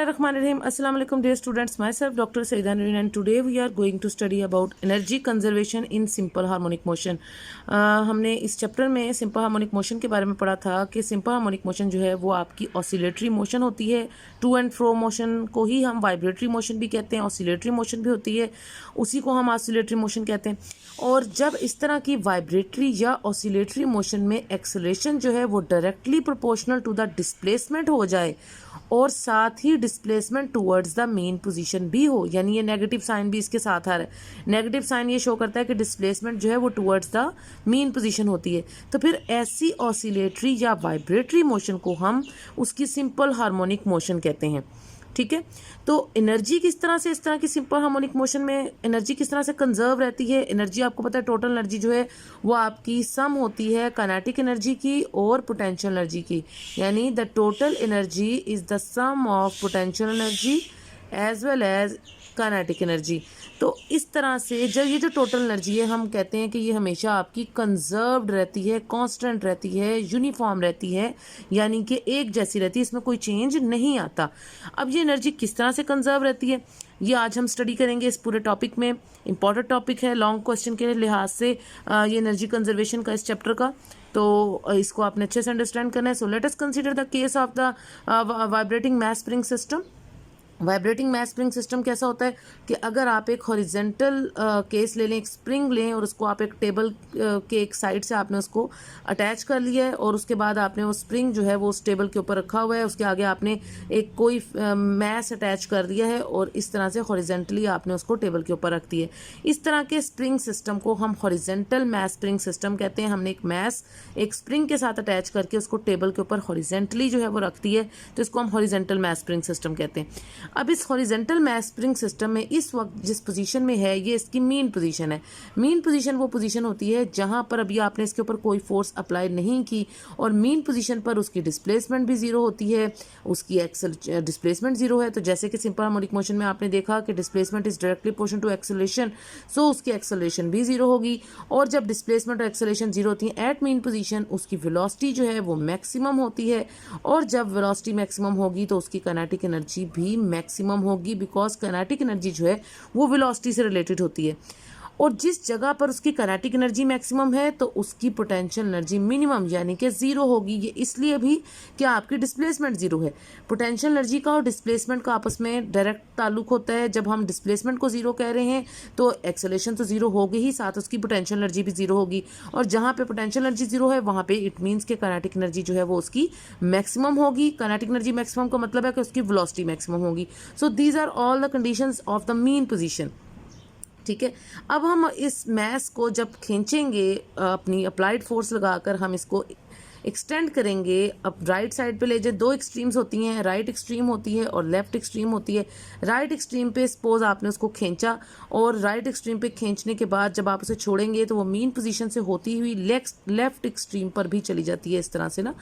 Bismillahirrahmanirrahim. Assalamu alaikum dear students. Myself Dr. Saida Nureen and today we are going to study about energy conservation in simple harmonic motion. हमने इस chapter में simple harmonic motion के बारे में पढ़ा था कि सिंपल हार्मोनिक मोशन जो है वो आपकी ऑसिलेटरी मोशन होती है। टू एंड फ्रो मोशन को ही हम वाइब्रेटरी मोशन भी कहते हैं, ऑसिलेटरी मोशन भी होती है, उसी को हम ऑसिलेटरी मोशन कहते हैं। और जब इस तरह की वाइब्रेटरी या ऑसिलेटरी मोशन में एक्सेलरेशन जो है वो directly proportional to the displacement हो जाए और साथ ही displacement towards the mean position भी हो, यानी ये नेगेटिव साइन भी इसके साथ आ रहा है। नेगेटिव साइन ये शो करता है कि डिस्प्लेसमेंट जो है वो टूवर्ड्स द मेन पोजीशन होती है। तो फिर ऐसी ऑसिलेटरी या वाइब्रेटरी मोशन को हम उसकी सिंपल हार्मोनिक मोशन कहते हैं। ठीक है, तो एनर्जी किस तरह से इस तरह की सिंपल हार्मोनिक मोशन में एनर्जी किस तरह से कंजर्व रहती है। एनर्जी आपको पता है टोटल एनर्जी जो है वो आपकी सम होती है काइनेटिक एनर्जी की और पोटेंशियल एनर्जी की, यानी the total energy is the sum of potential energy as well as kinetic energy. तो इस तरह से जब ये जो टोटल एनर्जी है हम कहते हैं कि ये हमेशा आपकी कंजर्व्ड रहती है, कांस्टेंट रहती है, यूनिफॉर्म रहती है, यानी कि एक जैसी रहती है, इसमें कोई चेंज नहीं आता। अब ये एनर्जी किस तरह से कंजर्व रहती है ये आज हम स्टडी करेंगे इस पूरे टॉपिक में। इंपॉर्टेंट टॉपिक है लॉन्ग क्वेश्चन के लिहाज से ये एनर्जी कंजर्वेशन का इस चैप्टर का, तो इसको आपने अच्छे से अंडरस्टैंड करना है। So let us consider the case of the vibrating mass spring system. Vibrating mass spring system कैसा होता है कि अगर आप एक हॉरिजेंटल केस ले लें, एक स्प्रिंग लें और उसको आप एक टेबल के एक साइड से आपने उसको अटैच कर लिया है और उसके बाद आपने वो स्प्रिंग जो है वो उस टेबल के ऊपर रखा हुआ है, उसके आगे आपने एक कोई मैस अटैच कर दिया है और इस तरह से हॉरिजेंटली आपने उसको टेबल के ऊपर रख दी है। इस तरह के स्प्रिंग सिस्टम को हम हॉरिजेंटल मैस स्प्रिंग सिस्टम कहते हैं। हमने एक मैस एक स्प्रिंग के साथ अटैच करके उसको टेबल के ऊपर हॉरिजेंटली जो है वो रख दी है, तो इसको हम हॉरिजेंटल मैस स्प्रिंग सिस्टम कहते हैं। अब इस हॉरिजेंटल मैस स्प्रिंग सिस्टम में इस वक्त जिस पोजीशन में है ये इसकी मीन पोजीशन है। मीन पोजीशन वो पोजीशन होती है जहां पर अभी आपने इसके ऊपर कोई फोर्स अप्लाई नहीं की और मीन पोजीशन पर उसकी डिस्प्लेसमेंट भी जीरो होती है, उसकी एक्सल डिस्प्लेसमेंट जीरो है। तो जैसे कि सिंपल हार्मोनिक मोशन में आपने देखा कि displacement is directly proportional to acceleration, so उसकी एक्सेलरेशन भी जीरो होगी। और जब डिस्प्लेसमेंट और एक्सेलरेशन जीरो होती है एट मीन पोजीशन, उसकी वेलोसिटी जो है वो मैक्सिमम होती है। और जब वेलोसिटी मैक्सिमम होगी तो उसकी काइनेटिक एनर्जी भी मैक्सिमम होगी, बिकॉज काइनेटिक एनर्जी जो है वो वेलोसिटी से रिलेटेड होती है। और जिस जगह पर उसकी काइनेटिक एनर्जी मैक्सिमम है तो उसकी पोटेंशियल एनर्जी मिनिमम यानी कि जीरो होगी। ये इसलिए भी कि आपकी डिस्प्लेसमेंट जीरो है। पोटेंशियल एनर्जी का और डिस्प्लेसमेंट का आपस में डायरेक्ट ताल्लुक होता है। जब हम डिस्प्लेसमेंट को जीरो कह रहे हैं तो एक्सेलरेशन तो जीरो होगी ही, साथ उसकी पोटेंशियल एनर्जी भी जीरो होगी। और जहाँ पे पोटेंशियल एनर्जी जीरो है वहाँ पे इट मीन्स के काइनेटिक एनर्जी जो है वो उसकी मैक्सिमम होगी। काइनेटिक एनर्जी मैक्सिमम का मतलब है कि उसकी वेलोसिटी मैक्सिमम होगी। So these are all the conditions of the mean position. ठीक है, अब हम इस मैस को जब खींचेंगे अपनी अप्लाइड फोर्स लगाकर हम इसको एक्सटेंड करेंगे। अब राइट साइड पे ले जाए, दो एक्सट्रीम्स होती हैं, राइट एक्सट्रीम होती है और लेफ्ट एक्सट्रीम होती है। राइट एक्सट्रीम पे सपोज आपने उसको खींचा और राइट एक्सट्रीम पे खींचने के बाद जब आप उसे छोड़ेंगे तो वो मीन पोजीशन से होती हुई लेफ्ट एक्सट्रीम पर भी चली जाती है इस तरह से ना।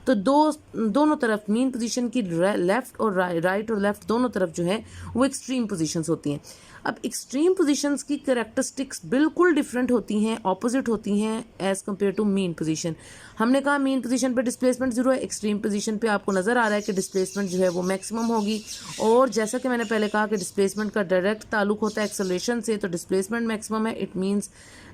तो दोनों तरफ मीन पोजीशन की लेफ्ट और राइट और लेफ्ट दोनों तरफ जो है वो एक्सट्रीम पोजीशंस होती हैं। अब एक्सट्रीम पोजीशंस की कैरेक्टरिस्टिक्स बिल्कुल डिफरेंट होती हैं, ऑपोजिट होती हैं as compare to mean position. हमने कहा मीन पोजीशन पे डिस्प्लेसमेंट जीरो है, एक्सट्रीम पोजीशन पे आपको नजर आ रहा है कि डिस्प्लेसमेंट जो है वो मैक्सिमम होगी। और जैसा कि मैंने पहले कहा कि डिस्प्लेसमेंट का डायरेक्ट ताल्लुक होता है एक्सेलरेशन से, तो डिस्प्लेसमेंट मैक्सिमम है, इट मीन्स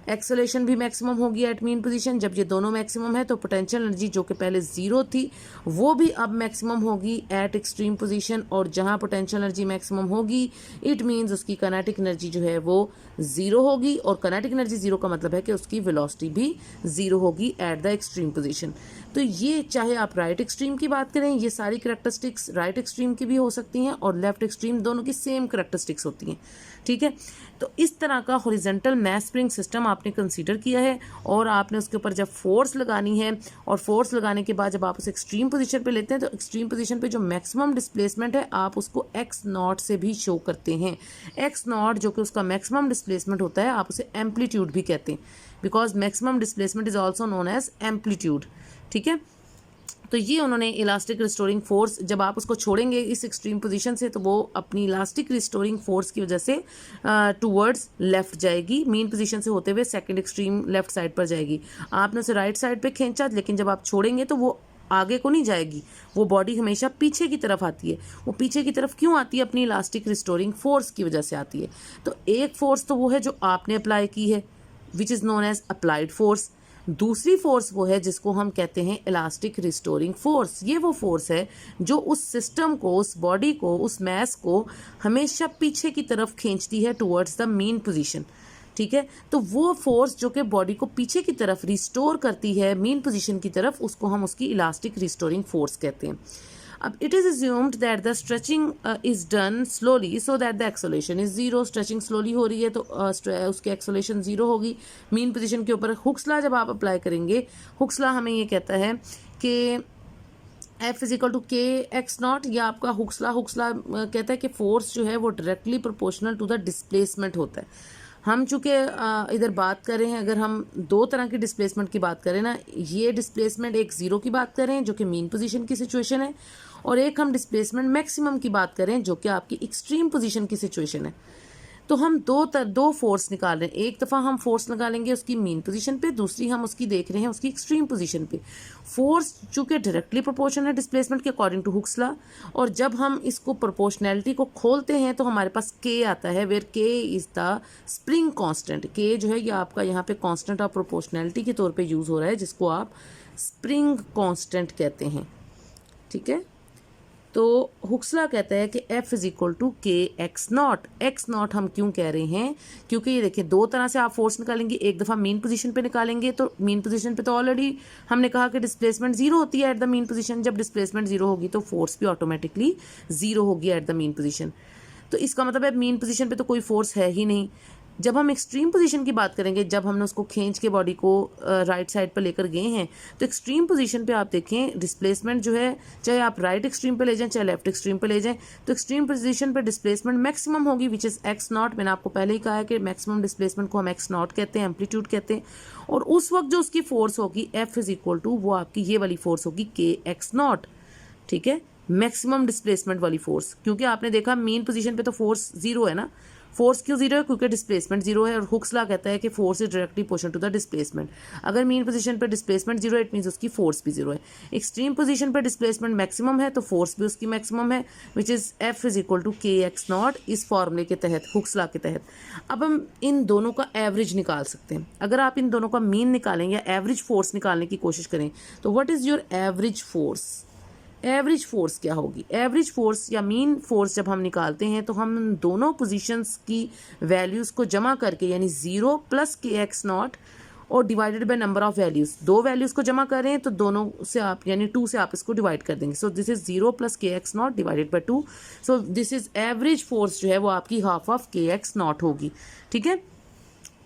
एक्सेलरेशन भी मैक्सिमम होगी एट मीन पोजीशन। जब ये दोनों मैक्सिमम है तो पोटेंशियल एनर्जी जो कि पहले जीरो थी वो भी अब मैक्सिमम होगी एट एक्सट्रीम पोजीशन। और जहां पोटेंशियल एनर्जी मैक्सिमम होगी इट मीन्स उसकी काइनेटिक एनर्जी जो है वो जीरो होगी। और काइनेटिक एनर्जी जीरो का मतलब है कि उसकी वेलोसिटी भी जीरो होगी एट द एक्सट्रीम पोजीशन। तो ये चाहे आप राइट एक्सट्रीम की बात करें, ये सारी करैक्टरिस्टिक्स राइट एक्सट्रीम की भी हो सकती हैं और लेफ्ट एक्सट्रीम, दोनों की सेम करैक्टरिस्टिक्स होती हैं। ठीक है, तो इस तरह का हॉरिजॉन्टल मैस स्प्रिंग सिस्टम आपने कंसीडर किया है और आपने उसके ऊपर जब फोर्स लगानी है और फोर्स लगाने के बाद जब आप उस एक्सट्रीम पोजीशन पे लेते हैं तो एक्सट्रीम पोजीशन पे जो मैक्सिमम डिस्प्लेसमेंट है आप उसको एक्स नॉट से भी शो करते हैं। एक्स नॉट जो कि उसका मैक्सिमम डिस्प्लेसमेंट होता है, आप उसे एम्पलीट्यूड भी कहते हैं, because maximum displacement is also known as amplitude. ठीक है, तो ये उन्होंने इलास्टिक रिस्टोरिंग फोर्स, जब आप उसको छोड़ेंगे इस एक्सट्रीम पोजीशन से तो वो अपनी इलास्टिक रिस्टोरिंग फोर्स की वजह से टूवर्ड्स लेफ्ट जाएगी, मीन पोजीशन से होते हुए सेकंड एक्सट्रीम लेफ्ट साइड पर जाएगी। आपने उसे राइट साइड पे खींचा लेकिन जब आप छोड़ेंगे तो वो आगे को नहीं जाएगी, वो बॉडी हमेशा पीछे की तरफ आती है। वो पीछे की तरफ क्यों आती है? अपनी इलास्टिक रिस्टोरिंग फोर्स की वजह से आती है। तो एक फोर्स तो वो है जो आपने अप्लाई की है, which is known as applied force. दूसरी फोर्स वो है जिसको हम कहते हैं इलास्टिक रिस्टोरिंग फोर्स। ये वो फोर्स है जो उस सिस्टम को, उस बॉडी को, उस मैस को हमेशा पीछे की तरफ खींचती है टुवर्ड्स द मीन पोजीशन। ठीक है, तो वो फोर्स जो कि बॉडी को पीछे की तरफ रिस्टोर करती है मीन पोजीशन की तरफ, उसको हम उसकी इलास्टिक रिस्टोरिंग फोर्स कहते हैं। अब it is assumed that the stretching is done slowly so that the acceleration is zero. Stretching slowly हो रही है तो उसकी एक्सेलरेशन जीरो होगी मीन पोजीशन के ऊपर। हुक्स लॉ जब आप अप्लाई करेंगे, हुक्स लॉ हमें ये कहता है कि F is equal to k x not, या आपका हुक्स लॉ कहता है कि फोर्स जो है वो directly proportional to the displacement होता है। हम चूँकि इधर बात कर रहे हैं, अगर हम दो तरह की डिस्प्लेसमेंट की बात करें ना, ये डिस्प्लेसमेंट एक ज़ीरो की बात करें जो कि मीन पोजीशन की सिचुएशन है, और एक हम डिस्प्लेसमेंट मैक्सिमम की बात करें जो कि आपकी एक्सट्रीम पोजीशन की सिचुएशन है। तो हम दो फोर्स निकाल रहे हैं। एक दफ़ा हम फोर्स निकालेंगे उसकी मीन पोजीशन पे, दूसरी हम उसकी देख रहे हैं उसकी एक्सट्रीम पोजीशन पे। फोर्स चूँकि डायरेक्टली प्रोपोर्शनल है डिस्प्लेसमेंट के अकॉर्डिंग टू हुक्स लॉ, और जब हम इसको प्रोपोर्शनैलिटी को खोलते हैं तो हमारे पास के आता है, वेयर के इज़ द स्प्रिंग कांस्टेंट। के जो है ये आपका यहाँ पे कांस्टेंट ऑफ प्रोपोर्शनैलिटी के तौर पे यूज़ हो रहा है, जिसको आप स्प्रिंग कांस्टेंट कहते हैं। ठीक है, तो हुक्स लॉ कहता है कि F is equal to k x not. X not हम क्यों कह रहे हैं? क्योंकि ये देखिए दो तरह से आप फोर्स निकालेंगे। एक दफ़ा मीन पोजीशन पे निकालेंगे, तो मीन पोजीशन पे तो ऑलरेडी हमने कहा कि डिस्प्लेसमेंट जीरो होती है एट द मीन पोजीशन। जब डिस्प्लेसमेंट जीरो होगी तो फोर्स भी ऑटोमेटिकली जीरो होगी एट द मीन पोजीशन। तो इसका मतलब है मीन पोजीशन पे तो कोई फोर्स है ही नहीं। जब हम एक्सट्रीम पोजीशन की बात करेंगे, जब हमने उसको खींच के बॉडी को राइट साइड पर लेकर गए हैं, तो एक्सट्रीम पोजीशन पे आप देखें डिस्प्लेसमेंट जो है, चाहे आप राइट एक्सट्रीम पे ले जाएं चाहे लेफ्ट एक्सट्रीम पे ले जाएं, तो एक्सट्रीम पोजीशन पे डिस्प्लेसमेंट मैक्सिमम होगी विच इज़ एक्स नॉट। मैंने आपको पहले ही कहा है कि मैक्सिमम डिस्प्लेसमेंट को हम एक्स नॉट कहते हैं, एम्पलीट्यूड कहते हैं। और उस वक्त जो उसकी फोर्स होगी F इज इक्वल टू, वो आपकी ये वाली फोर्स होगी के एक्स नॉट। ठीक है, मैक्सिमम डिस्प्लेसमेंट वाली फोर्स, क्योंकि आपने देखा मीन पोजीशन पे तो फोर्स जीरो है ना। फोर्स क्यों जीरो है? क्योंकि डिस्प्लेसमेंट जीरो है, और हुक्स लॉ कहता है कि force is directly proportional to the displacement. अगर मीन पोजीशन पे डिस्प्लेसमेंट जीरो है, इट मीन्स उसकी फोर्स भी जीरो है। एक्सट्रीम पोजीशन पे डिस्प्लेसमेंट मैक्सिमम है तो फोर्स भी उसकी मैक्सिमम है, which is F is equal to k x naught, इस फॉर्मूले के तहत, हुक्स लॉ के तहत। अब हम इन दोनों का एवरेज निकाल सकते हैं। अगर आप इन दोनों का मीन निकालें या एवरेज फोर्स निकालने की कोशिश करें, तो what is your average force? Average force क्या होगी? एवरेज फोर्स या मीन फोर्स जब हम निकालते हैं तो हम दोनों पोजीशंस की वैल्यूज़ को जमा करके, यानी zero plus k x not और divided by number of values, दो वैल्यूज़ को जमा कर रहे हैं तो दोनों से आप, यानी 2 से आप इसको डिवाइड कर देंगे। So this is 0 plus k x naught divided by 2। So this is average force जो है वो आपकी हाफ ऑफ के एक्स नॉट होगी। ठीक है,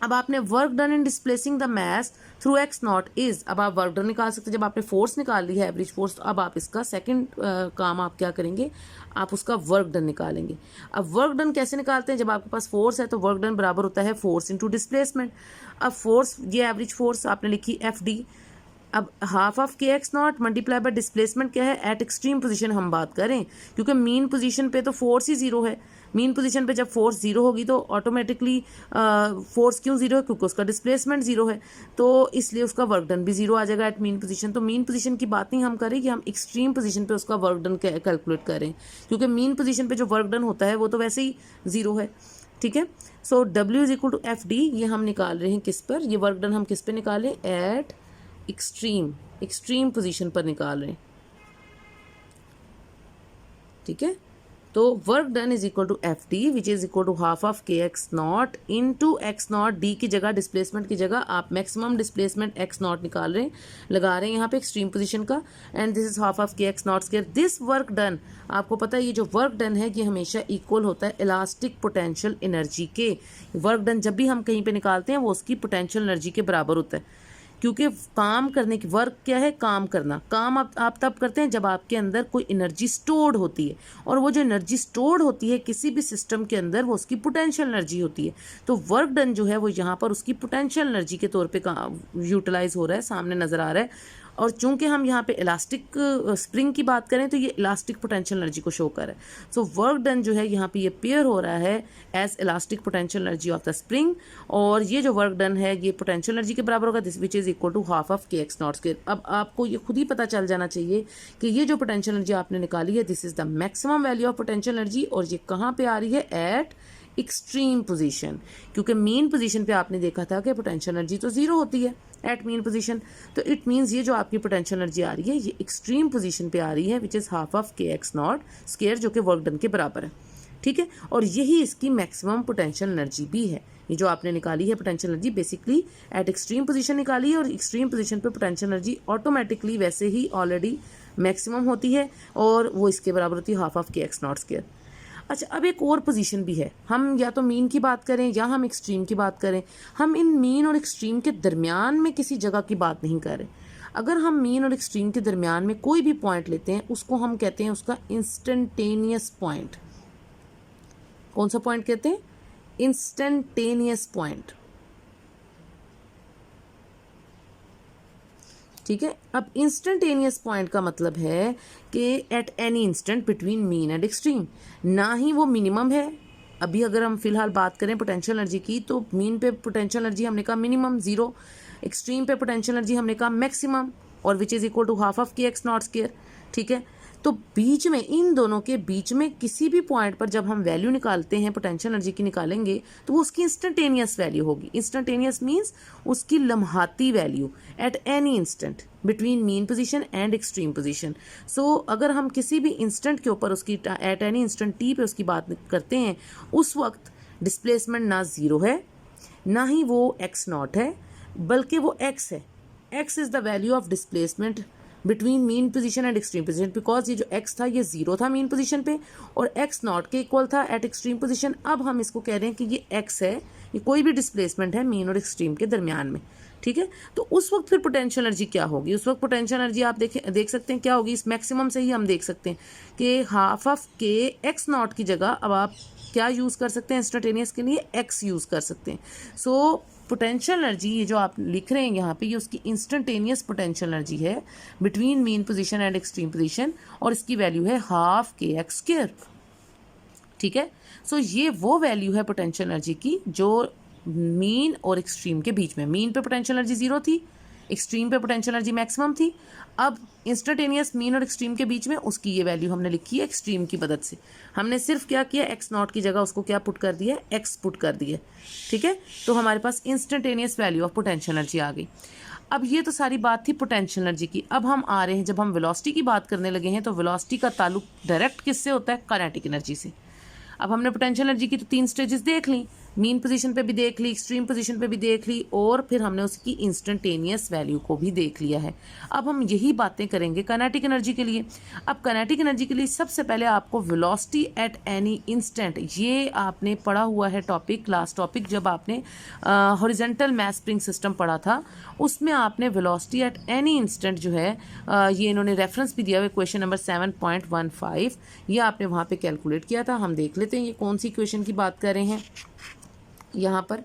अब आपने work done in displacing the mass through x naught is, अब आप वर्क डन निकाल सकते हैं। जब आपने फोर्स निकाल ली है एवरेज फोर्स, तो अब आप इसका सेकंड काम आप क्या करेंगे? आप उसका वर्क डन निकालेंगे। अब वर्क डन कैसे निकालते हैं? जब आपके पास फोर्स है तो वर्क डन बराबर होता है फोर्स इंटू डिस्प्लेसमेंट। अब फोर्स, ये एवरेज फोर्स आपने लिखी FD। अब हाफ ऑफ के x not multiply by displacement क्या है? एट एक्सट्रीम पोजीशन हम बात करें, क्योंकि मीन पोजीशन पे तो फोर्स ही जीरो है। मीन पोजीशन पे जब फोर्स जीरो होगी तो ऑटोमेटिकली फोर्स क्यों जीरो है? क्योंकि उसका डिस्प्लेसमेंट जीरो है, तो इसलिए उसका वर्क डन भी जीरो आ जाएगा एट मीन पोजीशन। तो मीन पोजीशन की बात नहीं हम करें कि हम एक्सट्रीम पोजीशन पे उसका वर्क डन कैलकुलेट करें, क्योंकि मीन पोजीशन पे जो वर्क डन होता है वो तो वैसे ही जीरो है। ठीक है, so W is equal to FD, ये हम निकाल रहे हैं किस पर? ये वर्क डन हम किस पे निकालें? एट एक्सट्रीम पोजीशन पर निकाल रहे हैं। ठीक है, तो work done is equal to FD which is equal to half of के x naught into X naught. D की जगह, डिस्प्लेसमेंट की जगह आप मैक्सिमम डिस्प्लेसमेंट एक्स नॉट निकाल रहे हैं, लगा रहे हैं यहाँ पे एक्सट्रीम पोजीशन का, and this is half of के x naught square. This work done, आपको पता है ये जो वर्क डन है ये हमेशा इक्वल होता है इलास्टिक पोटेंशियल एनर्जी के। वर्क डन जब भी हम कहीं पे निकालते हैं वो उसकी पोटेंशियल एनर्जी के बराबर होता है, क्योंकि काम करने की, वर्क क्या है? काम करना। काम आप तब करते हैं जब आपके अंदर कोई एनर्जी स्टोर्ड होती है, और वो जो एनर्जी स्टोर्ड होती है किसी भी सिस्टम के अंदर, वो उसकी पोटेंशियल एनर्जी होती है। तो वर्क डन जो है वो यहाँ पर उसकी पोटेंशियल एनर्जी के तौर पे यूटिलाइज हो रहा है, सामने नज़र आ रहा है। और चूंकि हम यहाँ पे इलास्टिक स्प्रिंग की बात करें तो ये इलास्टिक पोटेंशियल एनर्जी को शो कर रहा है। सो वर्क डन जो है यहाँ पे ये पेयर हो रहा है as elastic potential energy of the spring, और ये जो वर्क डन है ये पोटेंशियल एनर्जी के बराबर होगा, this which is equal to half of के एक्स नॉट स्क्वायर। अब आपको ये खुद ही पता चल जाना चाहिए कि ये जो पोटेंशियल एनर्जी आपने निकाली है this is the maximum value of potential energy, और ये कहाँ पे आ रही है, एट एक्सट्रीम पोजीशन, क्योंकि मीन पोजीशन पे आपने देखा था कि पोटेंशियल एनर्जी तो जीरो होती है एट मीन पोजीशन, तो इट मींस ये जो आपकी पोटेंशियल एनर्जी आ रही है ये एक्सट्रीम पोजीशन पे आ रही है विच इज़ हाफ ऑफ के एक्स नॉट स्क्वायर, जो कि वर्क डन के बराबर है। ठीक है, और यही इसकी मैक्सिमम पोटेंशियल एनर्जी भी है। ये जो आपने निकाली है potential energy basically eight extreme position निकाली है, और एक्सट्रीम पोजीशन पे पोटेंशियल एनर्जी ऑटोमेटिकली वैसे ही ऑलरेडी मैक्सिमम होती है, और वो इसके बराबर होती है हाफ ऑफ के एक्स नॉट स्क्वायर। अच्छा, अब एक और पोजीशन भी है, हम या तो मीन की बात करें या हम एक्सट्रीम की बात करें, हम इन मीन और एक्सट्रीम के दरमियान में किसी जगह की बात नहीं कर रहे। अगर हम मीन और एक्सट्रीम के दरमियान में कोई भी पॉइंट लेते हैं उसको हम कहते हैं उसका इंस्टेंटेनियस पॉइंट। कौन सा पॉइंट कहते हैं, इंस्टेंटेनियस पॉइंट। ठीक है, अब इंस्टेंटेनियस पॉइंट का मतलब है कि eight any instant between mean and extreme, ना ही वो मिनिमम है। अभी अगर हम फिलहाल बात करें पोटेंशियल एनर्जी की तो मीन पे पोटेंशियल एनर्जी हमने कहा मिनिमम जीरो, एक्सट्रीम पे पोटेंशियल एनर्जी हमने कहा मैक्सिमम, और which is equal to half of के एक्स नॉट स्क्वायर। ठीक है, तो बीच में इन दोनों के बीच में किसी भी पॉइंट पर जब हम वैल्यू निकालते हैं पोटेंशियल एनर्जी की निकालेंगे तो वो उसकी इंस्टेंटेनियस वैल्यू होगी। इंस्टेंटेनियस मींस उसकी लम्हाती value at any instant between mean position and extreme position. So अगर हम किसी भी इंस्टेंट के ऊपर उसकी एट एनी इंस्टेंट टी पे उसकी बात करते हैं उस वक्त डिस्प्लेसमेंट ना जीरो है ना ही वो एक्स नॉट है, बल्कि वो एक्स है। X is the value of displacement between mean position and extreme position, because ये जो एक्स था ये जीरो था मीन पोजीशन पे और एक्स नॉट के इक्वल था एट एक्सट्रीम पोजीशन। अब हम इसको कह रहे हैं कि ये एक्स है, ये कोई भी डिस्प्लेसमेंट है मीन और एक्सट्रीम के दरमियान में। ठीक है, तो उस वक्त फिर पोटेंशियल एनर्जी क्या होगी, उस वक्त पोटेंशियल एनर्जी आप देख सकते हैं क्या होगी, इस मैक्सिमम से ही हम देख सकते हैं कि हाफ ऑफ के एक्स नॉट की जगह अब आप क्या यूज़ कर सकते हैं इंस्टेंटेनियस के लिए, एक्स यूज़ कर सकते हैं। सो पोटेंशियल एनर्जी ये जो आप लिख रहे हैं यहाँ पे ये उसकी इंस्टेंटेनियस पोटेंशियल एनर्जी है between mean position and extreme position, और इसकी वैल्यू है हाफ के एक्स स्क्वायर। ठीक है, सो ये वो वैल्यू है पोटेंशियल एनर्जी की जो मीन और एक्सट्रीम के बीच में, मीन पे पोटेंशियल एनर्जी जीरो थी, एक्सट्रीम पे पोटेंशियल एनर्जी मैक्सिमम थी। अब इंस्टेंटेनियस मीन और एक्सट्रीम के बीच में उसकी ये वैल्यू हमने लिखी है एक्सट्रीम की मदद से। हमने सिर्फ क्या किया, एक्स नॉट की जगह उसको क्या पुट कर दिया, एक्स पुट कर दिया। ठीक है, तो हमारे पास instantaneous value of potential energy आ गई। अब ये तो सारी बात थी पोटेंशियल एनर्जी की। अब हम आ रहे हैं, जब हम वेलोसिटी की बात करने लगे हैं तो वेलोसिटी का ताल्लुक डायरेक्ट किससे होता है, काइनेटिक एनर्जी से। अब हमने पोटेंशियल एनर्जी की तो 3 स्टेजेस देख ली, मीन पोजीशन पे भी देख ली, एक्सट्रीम पोजीशन पे भी देख ली, और फिर हमने उसकी इंस्टेंटेनियस वैल्यू को भी देख लिया है। अब हम यही बातें करेंगे काइनेटिक एनर्जी के लिए। अब काइनेटिक एनर्जी के लिए सबसे पहले आपको वेलोसिटी एट एनी इंस्टेंट, ये आपने पढ़ा हुआ है टॉपिक, लास्ट टॉपिक जब आपने हॉरिजॉन्टल मास स्प्रिंग सिस्टम पढ़ा था उसमें आपने वेलोसिटी एट एनी इंस्टेंट जो है ये इन्होंने रेफरेंस भी दिया हुआ क्वेश्चन नंबर 7.15, ये आपने वहाँ पे कैलकुलेट किया था। हम देख लेते हैं ये कौन सी इक्वेशन की बात कर रहे हैं यहाँ पर,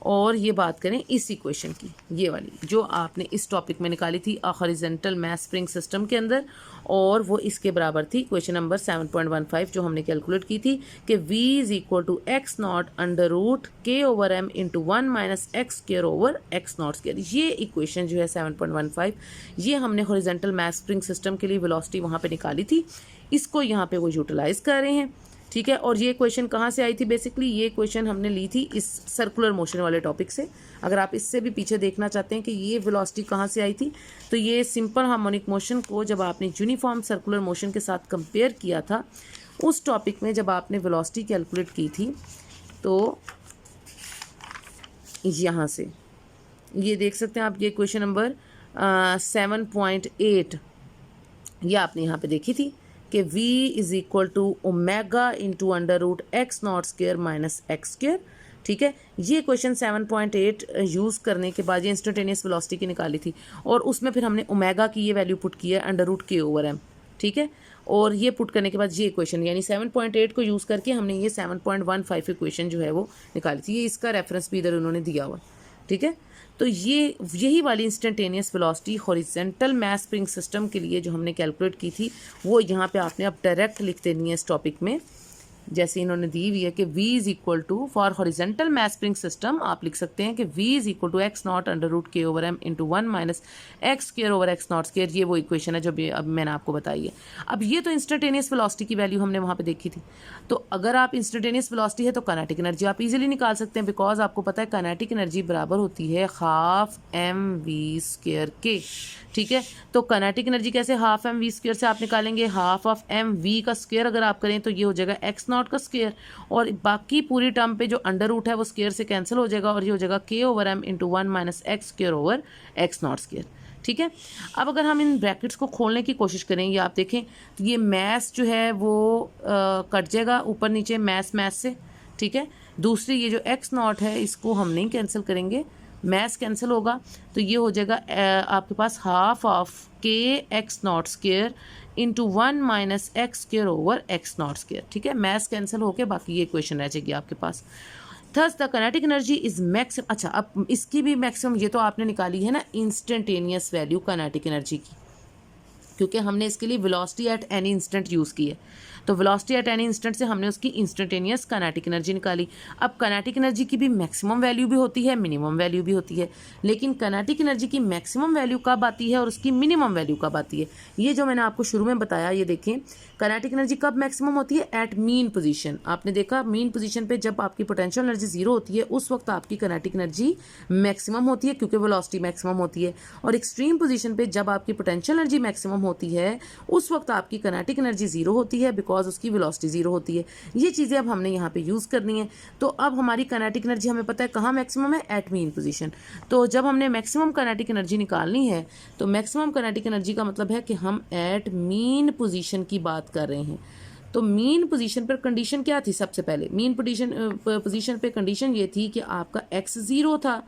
और ये बात करें इस इक्वेशन की, ये वाली जो आपने इस टॉपिक में निकाली थी हॉरिजॉन्टल मास स्प्रिंग सिस्टम के अंदर, और वो इसके बराबर थी क्वेश्चन नंबर 7.15 जो हमने कैलकुलेट की थी कि v is equal to x naught under root K over M into 1 minus x square over x naught square. ये इक्वेशन जो है 7.15 ये हमने हॉरिजॉन्टल मास स्प्रिंग सिस्टम के लिए वेलोसिटी वहाँ पे निकाली थी, इसको यहाँ पे वो यूटिलाइज कर रहे हैं। ठीक है, और ये क्वेश्चन कहाँ से आई थी, बेसिकली ये क्वेश्चन हमने ली थी इस सर्कुलर मोशन वाले टॉपिक से। अगर आप इससे भी पीछे देखना चाहते हैं कि ये वेलोसिटी कहाँ से आई थी, तो ये सिंपल हार्मोनिक मोशन को जब आपने यूनिफॉर्म सर्कुलर मोशन के साथ कंपेयर किया था उस टॉपिक में जब आपने वेलोसिटी कैलकुलेट की थी, तो यहाँ से ये देख सकते हैं आप, ये क्वेश्चन नंबर 7.8 ये आपने यहाँ पे देखी थी कि v is equal to omega into under root x naught square minus x square. ठीक है, ये क्वेश्चन 7.8 यूज़ करने के बाद ये इंस्टेंटेनियस वेलोसिटी की निकाली थी, और उसमें फिर हमने ओमेगा की ये वैल्यू पुट की है under root K over M. ठीक है, और ये पुट करने के बाद ये इक्वेशन यानी 7.8 को यूज़ करके हमने ये 7.15 इक्वेशन जो है वो निकाली थी। ये इसका रेफरेंस भी इधर उन्होंने दिया हुआ। ठीक है, तो ये यही वाली instantaneous velocity horizontal mass spring system के लिए जो हमने कैलकुलेट की थी वो यहाँ पे आपने अब डायरेक्ट लिख देनी है इस टॉपिक में, जैसे इन्होंने दी हुई है कि v is equal to for horizontal mass spring system आप लिख सकते हैं कि v is equal to x naught under root K over M into 1 minus x square over x naught square. ये वो इक्वेशन है जो भी अब मैंने आपको बताई है। अब ये तो इंस्टेंटेनियस वेलोसिटी की वैल्यू हमने वहाँ पे देखी थी। तो अगर आप इंस्टेंटेनियस वेलोसिटी है तो काइनेटिक एनर्जी आप इजीली निकाल सकते हैं, बिकॉज आपको पता है काइनेटिक एनर्जी बराबर होती है हाफ एम वी स्क्वायर के। ठीक है, तो काइनेटिक एनर्जी कैसे हाफ एम वी स्क्वायर से आप निकालेंगे, हाफ ऑफ एम वी का स्क्वायर अगर आप करें तो ये हो जाएगा एक्स नॉट का स्क्वायर, और बाकी पूरी टर्म पे जो अंडर रूट है वो स्क्वायर से कैंसिल हो जाएगा और ये हो जाएगा k over M into 1 minus x square over x naught square. ठीक है, अब अगर हम इन ब्रैकेट्स को खोलने की कोशिश करें, ये आप देखें तो ये मैस जो है वो कट जाएगा ऊपर नीचे मैस से। ठीक है, दूसरी ये जो एक्स नॉट है इसको हम नहीं कैंसिल करेंगे, मैस कैंसिल होगा, तो ये हो जाएगा आपके पास हाफ ऑफ के x naught square into 1 minus x square over x naught square. ठीक है, मैस कैंसिल होके बाकी ये इक्वेशन रह जाएगी आपके पास। Thus the kinetic energy is maximum. अच्छा, अब इसकी भी मैक्सिमम ये तो आपने निकाली है ना इंस्टेंटेनियस वैल्यू काइनेटिक एनर्जी की, क्योंकि हमने इसके लिए velocity at any instant use की है। तो वेलोसिटी एट एनी इंस्टेंट से हमने उसकी इंस्टेंटेनियस काइनेटिक एनर्जी निकाली। अब काइनेटिक एनर्जी की भी मैक्सिमम वैल्यू भी होती है, मिनिमम वैल्यू भी होती है, लेकिन काइनेटिक एनर्जी की मैक्सिमम वैल्यू कब आती है और उसकी मिनिमम वैल्यू कब आती है, ये जो मैंने आपको शुरू में बताया, ये देखें काइनेटिक एनर्जी कब मैक्सिमम होती है, एट मीन पोजीशन। आपने देखा मीन पोजीशन पे जब आपकी पोटेंशियल एनर्जी जीरो होती है उस वक्त आपकी काइनेटिक एनर्जी मैक्सिमम होती है क्योंकि वेलोसिटी मैक्सिमम होती है, और एक्सट्रीम पोजीशन पे जब आपकी पोटेंशियल एनर्जी मैक्सिमम होती है उस वक्त आपकी काइनेटिक एनर्जी जीरो होती है बिकॉज उसकी वेलोसिटी जीरो होती है। ये चीज़ें अब हमने यहाँ पे यूज़ करनी है। तो अब हमारी काइनेटिक एनर्जी हमें पता है कहाँ मैक्सिमम है, एट मीन पोजीशन। तो जब हमने मैक्सिमम काइनेटिक एनर्जी निकालनी है तो मैक्सिमम काइनेटिक एनर्जी का मतलब है कि हम एट मीन पोजीशन की बात कर रहे हैं। तो मीन पोजीशन पर कंडीशन क्या थी, सबसे पहले मीन पोजीशन पे कंडीशन ये थी कि आपका एक्स जीरो था,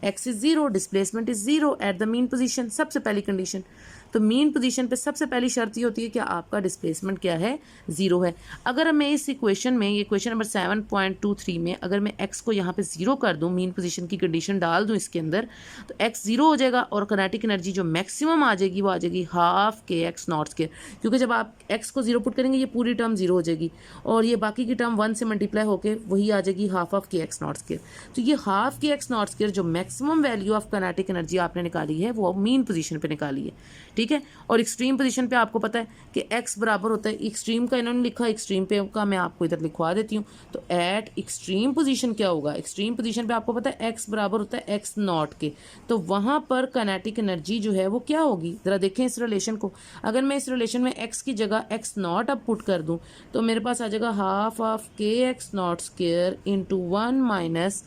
x is zero, displacement is zero at the mean position, सबसे पहली कंडीशन। तो मीन पोजीशन पे सबसे पहली शर्त ये होती है कि आपका डिस्प्लेसमेंट क्या है, जीरो है। अगर मैं इस इक्वेशन में, ये क्वेश्चन नंबर 7.23 में अगर मैं एक्स को यहाँ पे जीरो कर दूँ, मीन पोजीशन की कंडीशन डाल दूँ इसके अंदर, तो एक्स जीरो हो जाएगा और काइनेटिक एनर्जी जो मैक्सिमम आ जाएगी वो आ जाएगी half K x naught square, क्योंकि जब आप एक्स को जीरो पुट करेंगे ये पूरी टर्म जीरो हो जाएगी और ये बाकी की टर्म 1 से मल्टीप्लाई होकर वही आ जाएगी हाफ ऑफ के एक्स नॉट स्क्वायर। तो ये half K x naught square जो maximum value of kinetic energy आपने निकाली है वो मीन पोजीशन पे निकाली है। ठीक है, और एक्सट्रीम पोजीशन पे आपको पता है कि x बराबर होता है, एक्सट्रीम का इन्होंने लिखा, एक्सट्रीम पे का मैं आपको इधर लिखवा देती हूँ। तो एट एक्सट्रीम पोजीशन क्या होगा, एक्सट्रीम पोजीशन पे आपको पता है x बराबर होता है x नॉट के, तो वहाँ पर काइनेटिक एनर्जी जो है वो क्या होगी, ज़रा देखें इस रिलेशन को। अगर मैं इस रिलेशन में x की जगह x नॉट अब पुट कर दूँ तो मेरे पास आ जाएगा हाफ ऑफ के x naught square into 1 minus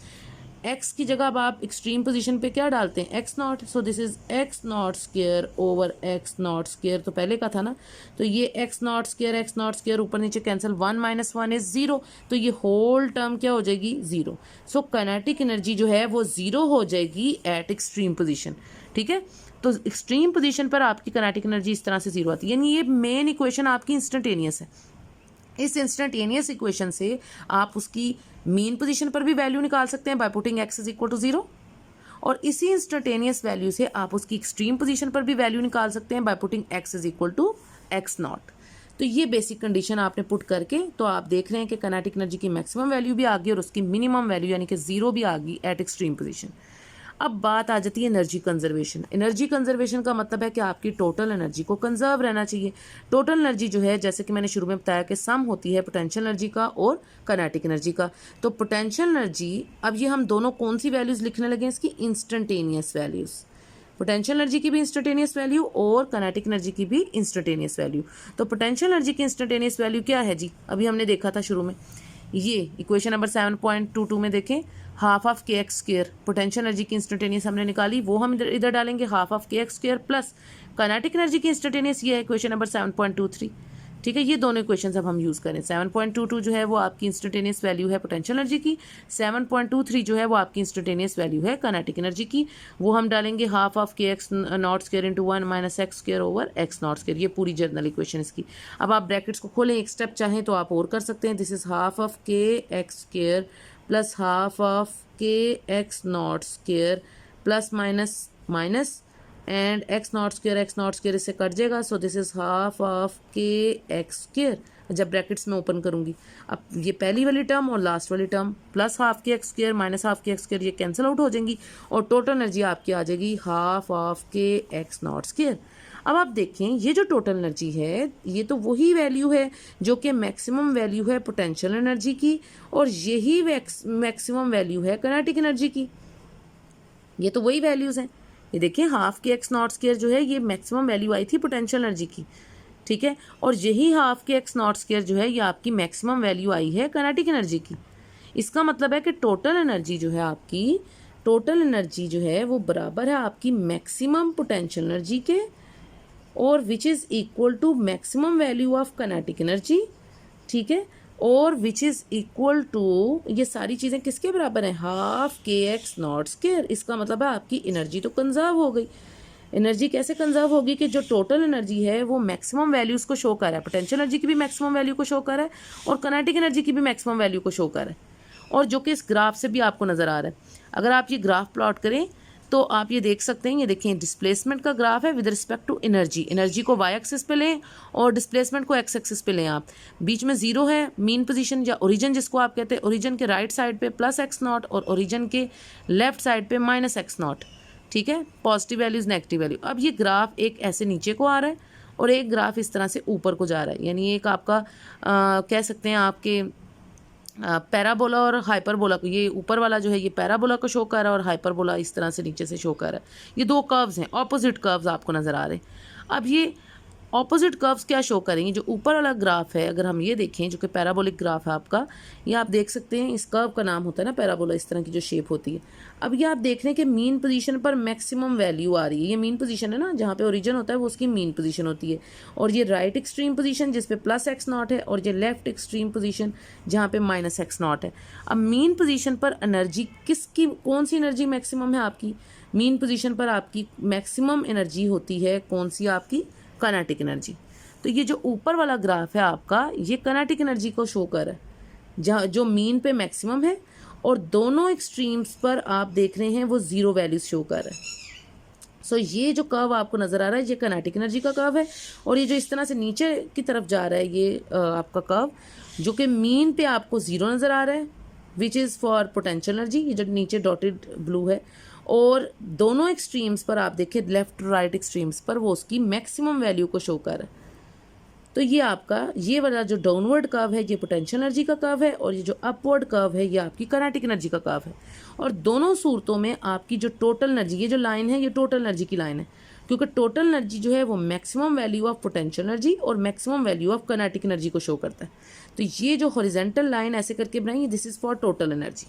x की जगह अब आप एक्सट्रीम पोजीशन पे क्या डालते हैं, x not, so this is x not square over x not square, तो पहले का था ना, तो ये x नॉट स्क्वायर ऊपर नीचे कैंसिल, 1 माइनस 1 इज जीरो, तो ये होल टर्म क्या हो जाएगी, जीरो। सो काइनेटिक एनर्जी जो है वो जीरो हो जाएगी एट एक्सट्रीम पोजीशन। ठीक है, तो एक्सट्रीम पोजीशन पर आपकी काइनेटिक एनर्जी इस तरह से जीरो आती है, यानी ये मेन इक्वेशन आपकी इंस्टेंटेनियस है। इस इंस्टेंटेनियस इक्वेशन से आप उसकी मीन पोजीशन पर भी वैल्यू निकाल सकते हैं by putting x is equal to zero, और इसी इंस्टेंटेनियस वैल्यू से आप उसकी एक्सट्रीम पोजीशन पर भी वैल्यू निकाल सकते हैं by putting x is equal to x naught. तो ये बेसिक कंडीशन आपने पुट करके तो आप देख रहे हैं कि काइनेटिक एनर्जी की मैक्सिमम वैल्यू भी आ गई और उसकी मिनिमम वैल्यू यानी कि जीरो भी आ गई एट एक्सट्रीम पोजीशन। अब बात आ जाती है एनर्जी कंजर्वेशन। एनर्जी कंजर्वेशन का मतलब है कि आपकी टोटल एनर्जी को कंजर्व रहना चाहिए। टोटल एनर्जी जो है, जैसे कि मैंने शुरू में बताया कि सम होती है पोटेंशियल एनर्जी का और काइनेटिक एनर्जी का। तो पोटेंशियल एनर्जी, अब ये हम दोनों कौन सी वैल्यूज़ लिखने लगे, इसकी इंस्टेंटेनियस वैल्यूज़, पोटेंशियल एनर्जी की भी इंस्टेंटेनियस वैल्यू और काइनेटिक एनर्जी की भी इंस्टेंटेनियस वैल्यू। तो पोटेंशियल एनर्जी की इंस्टेंटेनियस वैल्यू क्या है जी, अभी हमने देखा था शुरू में, ये इक्वेशन नंबर 7.22 में देखें, हाफ ऑफ के एक्स स्क्वायर, पोटेंशियल एनर्जी की इंस्टेंटेनियस हमने निकाली, वो हम इधर डालेंगे हाफ ऑफ के X square plus kinetic energy की इंस्टेंटेनियस, ये है इक्वेशन नंबर 7.23। ठीक है, ये दोनों इक्वेशंस अब हम यूज़ करें। 7.22 जो है वो आपकी इंस्टेंटेनियस वैल्यू है पोटेंशियल एनर्जी की, 7.23 जो है वो आपकी इंस्टेंटेनियस वैल्यू है काइनेटिक एनर्जी की। वो हम डालेंगे हाफ ऑफ के x naught square into 1 minus x square over x naught square, ये पूरी जर्नल इक्वेशन इसकी। अब आप ब्रैकेट्स को खोलें, एक स्टेप चाहें तो आप और कर सकते हैं, दिस इज हाफ ऑफ के X square plus half of के x naught square plus minus minus and X naught square इससे कट जाएगा, so this is half of के एक्स स्क्वायर जब ब्रैकेट्स में ओपन करूंगी। अब ये पहली वाली टर्म और लास्ट वाली term plus half K X square minus half K X square ये कैंसिल आउट हो जाएंगी और टोटल एनर्जी आपकी आ जाएगी हाफ ऑफ के एक्स नॉट स्क्वायर। अब आप देखें ये जो टोटल एनर्जी है ये तो वही वैल्यू है जो कि मैक्सिमम वैल्यू है पोटेंशियल एनर्जी की, और यही मैक्सिमम वैल्यू है काइनेटिक एनर्जी की। ये तो वही वैल्यूज हैं। ये देखिए half K x naught square जो है ये मैक्सिमम वैल्यू आई थी पोटेंशियल एनर्जी की, ठीक है, और यही half K x naught square जो है ये आपकी मैक्सिमम वैल्यू आई है काइनेटिक एनर्जी की। इसका मतलब है कि टोटल एनर्जी जो है आपकी, टोटल एनर्जी जो है वो बराबर है आपकी मैक्सिमम पोटेंशियल एनर्जी के, और which is equal to maximum value of kinetic energy, ठीक है, और विच इज़ इक्वल टू ये सारी चीज़ें किसके बराबर हैं, half K x naught square. इसका मतलब है आपकी एनर्जी तो कंजर्व हो गई। एनर्जी कैसे कंजर्व होगी कि जो टोटल एनर्जी है वो मैक्सिमम वैल्यूज़ को शो कर रहा है, पोटेंशियल एनर्जी की भी मैक्सिमम वैल्यू को शो कर रहा है और काइनेटिक एनर्जी की भी मैक्सिमम वैल्यू को शो कर रहा है, और जो कि इस ग्राफ से भी आपको नज़र आ रहा है। अगर आप ये ग्राफ प्लॉट करें तो आप ये देख सकते हैं, ये देखें डिस्प्लेसमेंट का ग्राफ है with respect to energy. Energy को वाई एक्सिस पे लें और डिस्प्लेसमेंट को एक्स एक्सिस पे लें आप। बीच में जीरो है, मीन पोजीशन या ओरिजिन जिसको आप कहते हैं, ओरिजिन के राइट साइड पे प्लस एक्स नॉट और ओरिजिन के लेफ्ट साइड पे माइनस एक्स नॉट, ठीक है, पॉजिटिव वैल्यूज नेगेटिव वैल्यू। अब ये ग्राफ एक ऐसे नीचे को आ रहा है और एक ग्राफ इस तरह से ऊपर को जा रहा है, यानी एक आपका कह सकते हैं आपके पैराबोला और हाइपरबोला को, ये ऊपर वाला जो है ये पैराबोला को शो कर रहा है और हाइपरबोला इस तरह से नीचे से शो कर रहा है। ये दो कर्व्स हैं, ऑपोजिट कर्व्स आपको नज़र आ रहे हैं। अब ये ऑपोजिट कर्व्स क्या शो करेंगे, जो ऊपर वाला ग्राफ है अगर हम ये देखें जो कि पैराबोलिक ग्राफ है आपका, ये आप देख सकते हैं इस कर्व का नाम होता है ना पैराबोला, इस तरह की जो शेप होती है। अब ये आप देख रहे हैं कि मीन पोजीशन पर मैक्सिमम वैल्यू आ रही है, ये मीन पोजीशन है ना, जहाँ पे ओरिजिन होता है वो उसकी मीन पोजीशन होती है, और ये राइट एक्सट्रीम पोजीशन जिस पे प्लस एक्स नॉट है, और ये लेफ्ट एक्सट्रीम पोजीशन जहाँ पे माइनस एक्स नॉट है। अब मीन पोजीशन पर एनर्जी किसकी, कौन सी एनर्जी मैक्सिमम है आपकी, मीन पोजीशन पर आपकी मैक्सिमम एनर्जी होती है कौन सी, आपकी काइनेटिक एनर्जी। तो ये जो ऊपर वाला ग्राफ है आपका ये काइनेटिक एनर्जी को शो कर रहा है, जहाँ जो मीन पे मैक्सिमम है और दोनों एक्सट्रीम्स पर आप देख रहे हैं वो जीरो वैल्यूज शो कर रहा है। सो ये जो कर्व आपको नज़र आ रहा है ये काइनेटिक एनर्जी का कर्व है, और ये जो इस तरह से नीचे की तरफ जा रहा है ये आपका कर्व जो कि मीन पे आपको जीरो नज़र आ रहा है which is for potential energy, ये जो नीचे डॉटेड ब्लू है, और दोनों एक्सट्रीम्स पर आप देखें लेफ्ट राइट एक्सट्रीम्स पर वो उसकी मैक्सिमम वैल्यू को शो कर रहा है। तो ये आपका ये वाला जो डाउनवर्ड कर्व है ये पोटेंशियल एनर्जी का कर्व है, और ये जो अपवर्ड कर्व है ये आपकी काइनेटिक एनर्जी का कर्व है। और दोनों सूरतों में आपकी जो टोटल एनर्जी, ये जो लाइन है ये टोटल एनर्जी की लाइन है, क्योंकि टोटल एनर्जी जो है वो maximum value of potential energy और maximum value of kinetic energy को शो करता है। तो ये जो हॉरिजॉन्टल लाइन ऐसे करके बनाई this is for total energy.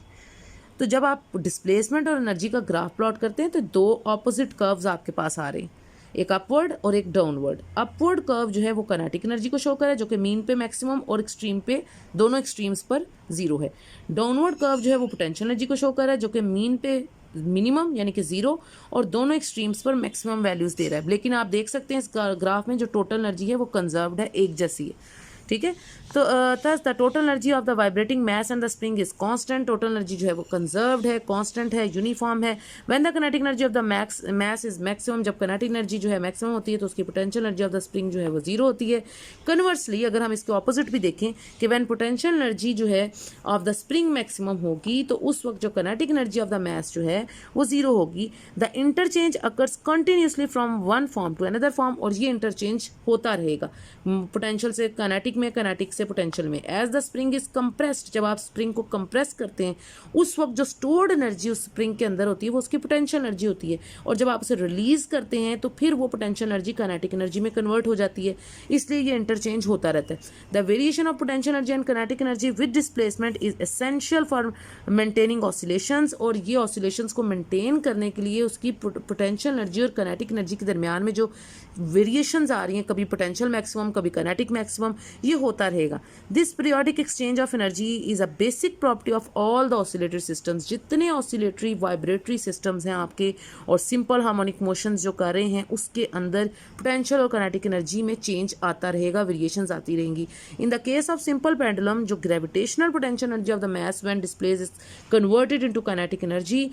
तो जब आप डिस्प्लेसमेंट और एनर्जी का ग्राफ प्लॉट करते हैं तो दो ऑपोजिट कर्व्स आपके पास आ रहे हैं, एक अपवर्ड और एक डाउनवर्ड। अपवर्ड कर्व जो है वो काइनेटिक एनर्जी को शो कर रहा है जो कि मीन पे मैक्सिमम और एक्सट्रीम पे दोनों एक्सट्रीम्स पर जीरो है। डाउनवर्ड कर्व जो है वो पोटेंशियल एनर्जी को शो कर रहा है जो कि मीन पे मिनिमम यानी कि जीरो और दोनों एक्सट्रीम्स पर मैक्सिमम वैल्यूज दे रहा है। लेकिन आप देख सकते हैं इस ग्राफ में जो टोटल एनर्जी है वो कंजर्व्ड है, एक जैसी है, ठीक है। तो thus the total energy of the vibrating mass and the spring is constant. Total energy जो है वो कंजर्व्ड है, कांस्टेंट है, यूनिफॉर्म है। When the kinetic energy of the mass is maximum, जब काइनेटिक एनर्जी जो है मैक्सिमम होती है तो उसकी potential energy of the spring जो है वो जीरो होती है। कन्वर्सली अगर हम इसके ऑपोजिट भी देखें कि व्हेन पोटेंशियल एनर्जी जो है ऑफ द स्प्रिंग मैक्सिमम होगी तो उस वक्त जो kinetic energy of the mass जो है वो जीरो होगी। The interchange occurs continuously from one form to another form, और ये इंटरचेंज होता रहेगा पोटेंशियल से काइनेटिक में, काइनेटिक से पोटेंशियल में। As the spring is compressed, जब आप स्प्रिंग को कंप्रेस करते हैं उस वक्त जो स्टोर्ड एनर्जी उस स्प्रिंग के अंदर होती है वो उसकी पोटेंशियल एनर्जी होती है, और जब आप उसे रिलीज करते हैं तो फिर वो पोटेंशियल एनर्जी काइनेटिक एनर्जी में कन्वर्ट हो जाती है। इसलिए ये इंटरचेंज होता रहता है। The variation of potential energy and kinetic energy with displacement is essential for maintaining oscillations, और ये ऑसिलेशंस को मेंटेन करने के लिए उसकी पोटेंशियल एनर्जी और काइनेटिक एनर्जी के दरमियान में जो वेरिएशंस आ रही हैं, कभी पोटेंशियल मैक्सिमम कभी काइनेटिक मैक्सिमम, ये होता रहेगा। This periodic exchange of energy is a basic property of all the oscillatory systems. जितने ऑसिलेटरी वाइब्रेटरी सिस्टम्स हैं आपके और सिंपल हार्मोनिक मोशंस जो कर रहे हैं उसके अंदर पोटेंशियल और काइनेटिक एनर्जी में चेंज आता रहेगा, वेरिएशंस आती रहेंगी। In the case of simple pendulum जो gravitational potential energy of the mass when displace is converted into kinetic energy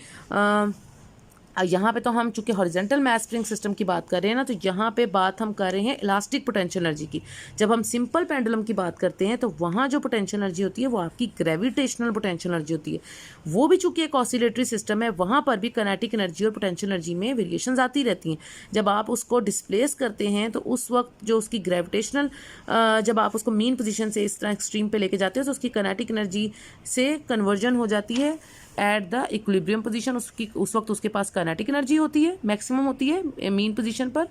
यहाँ पे तो हम चूंकि हॉरिजेंटल मैस स्प्रिंग सिस्टम की बात कर रहे हैं ना, तो यहाँ पे बात हम कर रहे हैं इलास्टिक पोटेंशियल एनर्जी की। जब हम सिंपल पेंडुलम की बात करते हैं तो वहाँ जो पोटेंशियल एनर्जी होती है वो आपकी ग्रेविटेशनल पोटेंशियल एनर्जी होती है। वो भी चूंकि एक ऑसिलेटरी सिस्टम है, वहाँ पर भी काइनेटिक एनर्जी और पोटेंशियल एनर्जी में वेरिएशंस आती रहती हैं। जब आप उसको डिस्प्लेस करते हैं तो उस वक्त जो उसकी ग्रेविटेशनल, जब आप उसको मीन पोजीशन से इस तरह एक्सट्रीम पे लेके जाते हो तो उसकी काइनेटिक एनर्जी से कन्वर्जन हो जाती है एट द इक्विलिब्रियम पोजीशन। उस वक्त उसके पास काइनेटिक एनर्जी होती है, मैक्सिमम होती है मीन पोजीशन पर।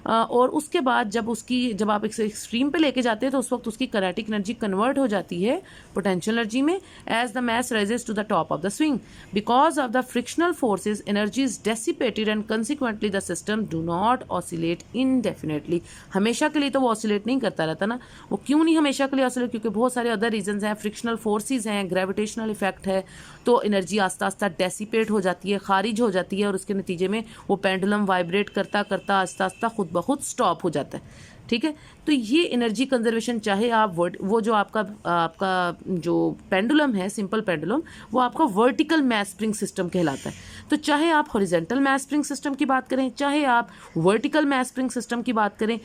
और उसके बाद जब आप एक्सट्रीम पे लेके जाते हैं तो उस वक्त उसकी काइनेटिक एनर्जी कन्वर्ट हो जाती है पोटेंशियल एनर्जी में as the mass rises to the top of the swing. Because of the frictional forces energy is dissipated and consequently the system do not oscillate indefinitely. हमेशा के लिए तो वो oscillate नहीं करता रहता ना। वो क्यों नहीं हमेशा के लिए ऑसिलेट? क्योंकि बहुत सारे अदर रीजंस हैं, फ्रिक्शनल फोर्सेज हैं, ग्रेविटेशनल इफेक्ट है, तो एनर्जी आस्ता आस्ता डेसिपेट हो जाती है, खारिज हो जाती है, और उसके नतीजे में वो पेंडुलम वाइब्रेट करता करता आस्ता आस्ता खुद ब खुद स्टॉप हो जाता है। ठीक है, तो ये एनर्जी कंजर्वेशन, चाहे आप वो जो आपका जो पेंडुलम है, सिंपल पेंडुलम, वो आपका वर्टिकल मैस स्प्रिंग सिस्टम कहलाता है। तो चाहे आप हॉरिजेंटल मैस स्प्रिंग सिस्टम की बात करें, चाहे आप वर्टिकल मैस स्प्रिंग सिस्टम की बात करें,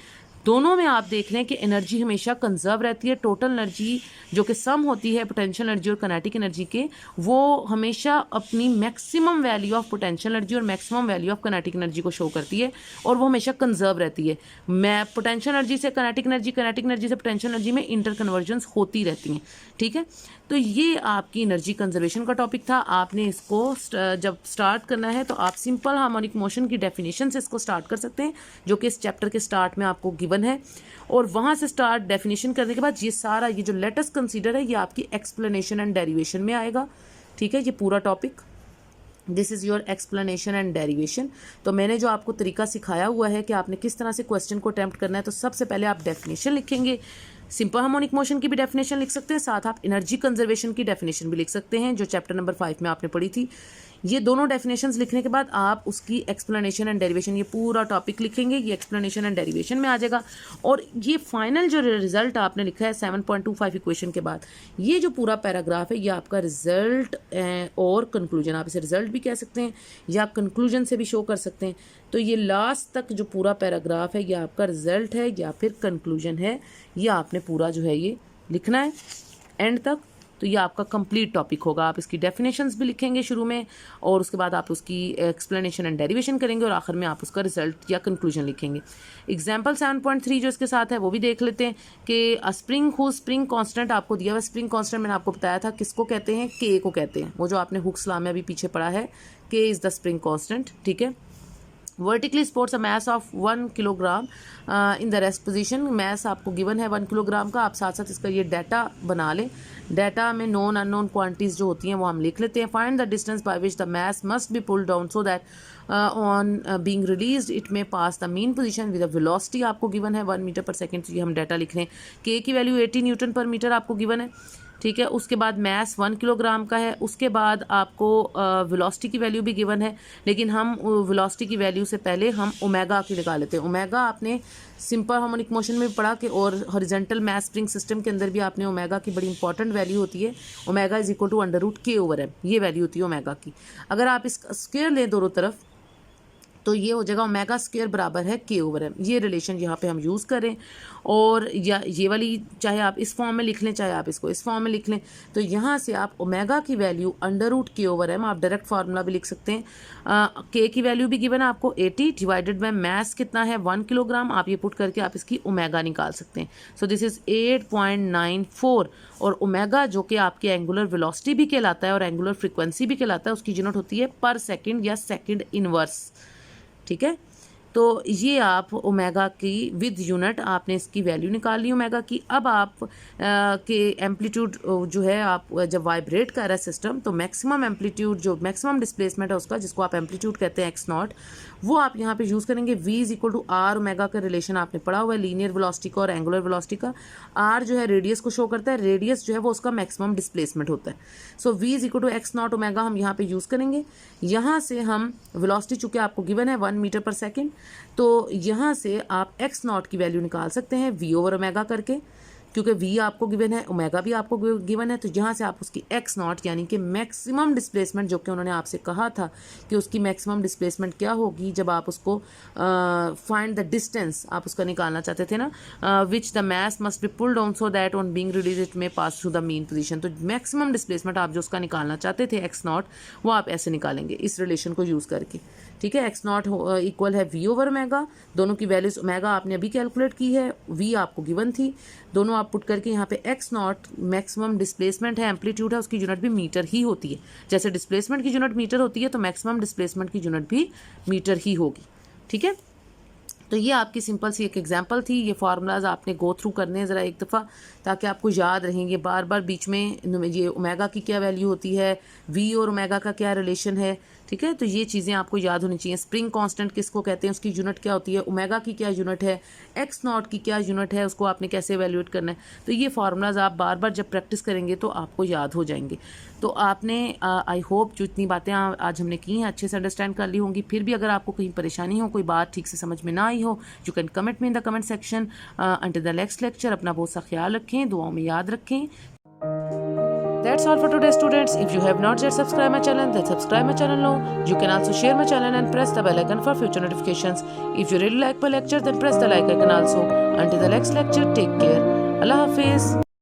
दोनों में आप देख लें कि एनर्जी हमेशा कंजर्व रहती है। टोटल एनर्जी जो कि सम होती है पोटेंशियल एनर्जी और काइनेटिक एनर्जी के, वो हमेशा अपनी maximum value of potential energy और maximum value of kinetic energy को शो करती है, और वो हमेशा कंजर्व रहती है। मैं पोटेंशियल एनर्जी से काइनेटिक एनर्जी से पोटेंशियल एनर्जी में इंटर कन्वर्जन्स होती रहती हैं। ठीक है, तो ये आपकी एनर्जी कंजर्वेशन का टॉपिक था। आपने इसको जब स्टार्ट करना है तो आप सिंपल हार्मोनिक मोशन की डेफिनेशन से इसको स्टार्ट कर सकते हैं, जो कि इस चैप्टर के स्टार्ट में आपको गिवन है। और वहाँ से स्टार्ट डेफिनेशन करने के बाद ये सारा ये जो लेट अस कंसीडर है, ये आपकी एक्सप्लेनेशन एंड डेरिवेशन में आएगा। ठीक है, ये पूरा topic, this is your explanation and derivation. तो मैंने जो आपको तरीका सिखाया हुआ है कि आपने किस तरह से क्वेश्चन को अटेम्प्ट करना है, तो सबसे पहले आप डेफिनेशन लिखेंगे, सिंपल हार्मोनिक मोशन की भी डेफिनेशन लिख सकते हैं, साथ आप एनर्जी कंजर्वेशन की डेफिनेशन भी लिख सकते हैं जो चैप्टर नंबर 5 में आपने पढ़ी थी। ये दोनों डेफिनेशंस लिखने के बाद आप उसकी एक्सप्लेनेशन एंड डेरिवेशन, ये पूरा टॉपिक लिखेंगे, ये एक्सप्लेनेशन एंड डेरिवेशन में आ जाएगा। और ये फाइनल जो रिजल्ट आपने लिखा है 7.25 इक्वेशन के बाद, ये जो पूरा पैराग्राफ है, ये आपका रिजल्ट और कंक्लूजन, आप इसे रिजल्ट भी कह सकते हैं या कंक्लूजन से भी शो कर सकते हैं। तो ये लास्ट तक जो पूरा पैराग्राफ है, ये आपका रिजल्ट है या फिर कंक्लूजन है, ये आपने पूरा जो है ये लिखना है एंड तक। तो ये आपका कंप्लीट टॉपिक होगा। आप इसकी डेफिनेशंस भी लिखेंगे शुरू में, और उसके बाद आप उसकी एक्सप्लेनेशन एंड डेरिवेशन करेंगे, और आखिर में आप उसका रिजल्ट या कंक्लूजन लिखेंगे। एग्जाम्पल 7.3 जो इसके साथ है वो भी देख लेते हैं कि स्प्रिंग कांस्टेंट आपको दिया हुआ। स्प्रिंग कांस्टेंट मैंने आपको बताया था किसको कहते हैं, के को कहते हैं। वो जो आपने हुक्स लॉ में अभी पीछे पढ़ा है, के इज़ द स्प्रिंग कांस्टेंट। ठीक है, vertically supports a mass of 1 kilogram in the rest position. Mass आपको गिवन है 1 किलोग्राम का, आप साथ साथ इसका ये डाटा बना लें। डाटा में नॉन अननोन क्वांटिटीज जो होती हैं वो हम लिख लेते हैं। Find the distance by which the mass must be pulled down so that on being released it may pass the mean position with the velocity आपको गिवन है 1 मीटर पर सेकेंड। ये हम डाटा लिख रहे हैं। के की वैल्यू 80 न्यूटन पर मीटर आपको गिवन है। ठीक है, उसके बाद मैस 1 किलोग्राम का है। उसके बाद आपको वेलोसिटी की वैल्यू भी गिवन है, लेकिन हम वेलोसिटी की वैल्यू से पहले हम ओमेगा की निकाल लेते हैं। ओमेगा आपने सिंपल हार्मोनिक मोशन में भी पढ़ा कि, और हॉरिजॉन्टल मैस स्प्रिंग सिस्टम के अंदर भी आपने ओमेगा की बड़ी इंपॉर्टेंट वैल्यू होती है। Omega is equal to √k/m, ये वैल्यू होती है ओमेगा की। अगर आप इसका स्क्वायर लें दोनों तरफ तो ये हो जाएगा ओमेगा स्क्वायर बराबर है k/m। ये रिलेशन यहाँ पे हम यूज़ करें, और या ये वाली चाहे आप इस फॉर्म में लिख लें, चाहे आप इसको इस फॉर्म में लिख लें। तो यहाँ से आप ओमेगा की वैल्यू √k/m, आप डायरेक्ट फार्मूला भी लिख सकते हैं। के की वैल्यू भी गिवन है आपको 80 डिवाइडेड बाय मैस कितना है 1 किलोग्राम। आप ये पुट करके आप इसकी ओमेगा निकाल सकते हैं। सो दिस इज़ 8.94। और ओमेगा जो कि आपके एंगुलर वेलोसिटी भी कहलाता है और एंगुलर फ्रिक्वेंसी भी कहलाता है, उसकी यूनिट होती है पर सेकेंड या सेकेंड इनवर्स। ठीक है, तो ये आप ओमेगा की विद यूनिट आपने इसकी वैल्यू निकाल ली ओमेगा की। अब आप के एम्पलीट्यूड जो है, आप जब वाइब्रेट कर रहा है सिस्टम, तो मैक्सिमम एम्पलीट्यूड जो मैक्सिमम डिस्प्लेसमेंट है उसका, जिसको आप एम्पलीट्यूड कहते हैं x0, वो आप यहाँ पे यूज़ करेंगे। v is equal to r omega का रिलेशन आपने पढ़ा हुआ है लीनियर वेलोसिटी का और एंगुलर वेलोसिटी का। r जो है रेडियस को शो करता है, रेडियस जो है वो उसका मैक्सिमम डिस्प्लेसमेंट होता है। So v is equal to x0 omega हम यहाँ पे यूज़ करेंगे। यहाँ से हम वेलोसिटी चूँकि आपको गिवन है 1 मीटर पर सेकेंड, तो यहाँ से आप x0 की वैल्यू निकाल सकते हैं v/ओमेगा करके। क्योंकि v आपको गिवन है, ओमेगा भी आपको गिवन है, तो यहाँ से आप उसकी x नॉट यानी कि मैक्सिमम डिस्प्लेसमेंट जो कि उन्होंने आपसे कहा था कि उसकी मैक्सिमम डिस्प्लेसमेंट क्या होगी जब आप उसको फाइंड द डिस्टेंस आप उसका निकालना चाहते थे ना, which the mass must be pulled on so that on being release it may pass through the mean position. तो मैक्सिमम डिस्प्लेसमेंट आप जो उसका निकालना चाहते थे x नॉट, वो आप ऐसे निकालेंगे इस रिलेशन को यूज़ करके, ठीक है। x नॉट इक्वल है v ओवर ओमेगा, दोनों की वैल्यूज ओमेगा आपने अभी कैलकुलेट की है, v आपको गिवन थी, दोनों आप पुट करके यहाँ पे x नॉट मैक्सिमम डिस्प्लेसमेंट है, एम्पलीट्यूड है, उसकी यूनिट भी मीटर ही होती है। जैसे डिस्प्लेसमेंट की यूनिट मीटर होती है तो मैक्सिमम डिस्प्लेसमेंट की यूनिट भी मीटर ही होगी, ठीक है। तो ये आपकी सिंपल सी एक एग्जांपल थी। ये फार्मूलाज आपने गो थ्रू करने हैं ज़रा एक दफ़ा, ताकि आपको याद रहेंगे बार बार बीच में ये ओमेगा की क्या वैल्यू होती है, वी और ओमेगा का क्या रिलेशन है, ठीक है। तो ये चीज़ें आपको याद होनी चाहिए। स्प्रिंग कांस्टेंट किसको कहते हैं, उसकी यूनिट क्या होती है, ओमेगा की क्या यूनिट है, एक्स नॉट की क्या यूनिट है, उसको आपने कैसे एवेल्यूएट करना है। तो ये फार्मूलाज आप बार बार जब प्रैक्टिस करेंगे तो आपको याद हो जाएंगे। तो आपने आई होप जो इतनी बातें आज हमने की हैं अच्छे से अंडरस्टैंड कर ली होंगी। फिर भी अगर आपको कहीं परेशानी हो, कोई बात ठीक से समझ में ना आई हो, you can comment me in the comment section. Until the next lecture अपना बहुत सा ख्याल रखें, दुआओं में याद रखें। That's all for today, students. If you have not yet subscribed my channel, then subscribe my channel now. You can also share my channel and press the bell icon for future notifications. If you really like my lecture, then press the like icon also. Until the next lecture, take care. Allah Hafiz.